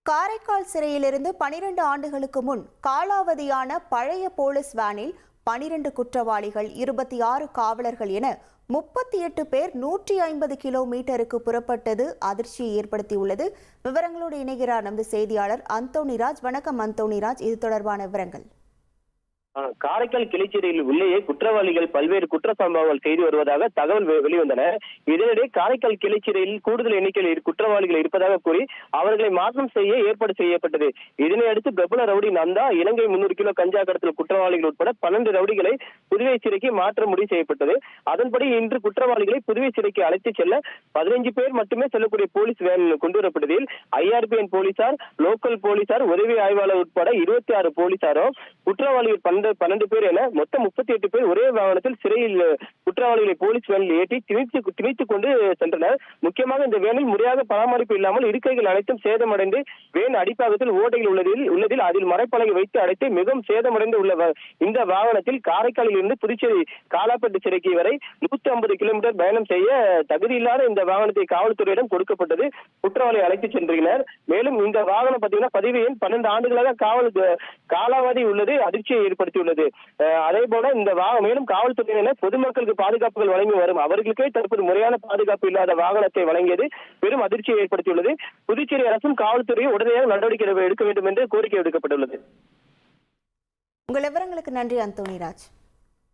காரைக்கால் சிறையிலிருந்து 12 ஆண்டுகளுக்கு முன் காலாவதியான பழைய போலீஸ் வேனில் 12 குற்றவாளிகள், 26 காவலர்கள் என 38 பேர் 150 கிலோமீட்டருக்கு புறப்பட்டது அதிர்ச்சியை ஏற்படுத்தியுள்ளது. விவரங்களோடு இணைகிறார் நமது செய்தியாளர் அந்தோணிராஜ். வணக்கம் அந்தோணிராஜ், இது தொடர்பான விவரங்கள். காரைக்கால் கிளைச்சிறையில் உள்ளேயே குற்றவாளிகள் பல்வேறு குற்ற சம்பவங்கள் செய்து வருவதாக தகவல் வெளிவந்தன. இதனிடையே காரைக்கால் கிளைச்சிறையில் கூடுதல் எண்ணிக்கையில் குற்றவாளிகள் இருப்பதாக கூறி அவர்களை மாற்றம் செய்ய ஏற்பாடு செய்யப்பட்டது. இதனை அடுத்து பிரபல ரவுடி நந்தா இலங்கை 300 கிலோ கஞ்சா கடத்தல் குற்றவாளிகள் உட்பட 12 ரவுடிகளை புதுவை சிறைக்கு மாற்ற முடிவு செய்யப்பட்டது. அதன்படி இன்று குற்றவாளிகளை புதுவை சிறைக்கு அழைத்துச் செல்ல 15 பேர் மட்டுமே செல்லக்கூடிய போலீஸ் வேன் கொண்டுவரப்பட்டதில் IRPN போலீசார், லோக்கல் போலீசார், உதவி ஆய்வாளர் உட்பட 26 போலீசாரும் குற்றவாளிகள் 12 பேர் என மொத்தம் 38 பேர் ஒரே வாகனத்தில் சிறையில் குற்றவாளிகளை போலீஸ் வேனில் ஏற்றி திணித்துக் கொண்டு சென்றனர். முக்கியமாக இந்த வேனில் முறையாக பராமரிப்பு இல்லாமல் இருக்கைகள் அனைத்தும் சேதமடைந்து வேன் அடிப்பாகத்தில் ஓட்டைகள் உள்ளதில் அதில் மரப்பலகை வைத்து அடைத்து மிகவும் சேதமடைந்து உள்ள இந்த வாகனத்தில் காரைக்காலில் இருந்து புதுச்சேரி காலாப்பட்டு சிறைக்கு வரை 150 கிலோமீட்டர் பயணம் செய்ய தகுதியில்லாத இந்த வாகனத்தை காவல்துறையிடம் கொடுக்கப்பட்டது. குற்றவாளியை அழைத்து சென்றனர். மேலும் இந்த வாகனம் பார்த்தீங்கன்னா பதிவு எண் 12 ஆண்டுகளாக காலாவதி உள்ளது அதிர்ச்சியை ஏற்படுத்தியுள்ளது. அதே போல இந்த மேலும் காவல்துறையினர் பொதுமக்களுக்கு பாதுகாப்புகள் வழங்கி வரும் அவர்களுக்கே தற்போது முறையான பாதுகாப்பு இல்லாத வாகனத்தை வழங்கியது பெரும் அதிர்ச்சியை ஏற்படுத்தியுள்ளது. புதுச்சேரி அரசும் காவல்துறையை உடனடியாக நடவடிக்கை எடுக்க வேண்டும் என்று கோரிக்கை விடுக்கப்பட்டுள்ளது. உங்கள் விவரங்களுக்கு நன்றி அந்தோணிராஜ்.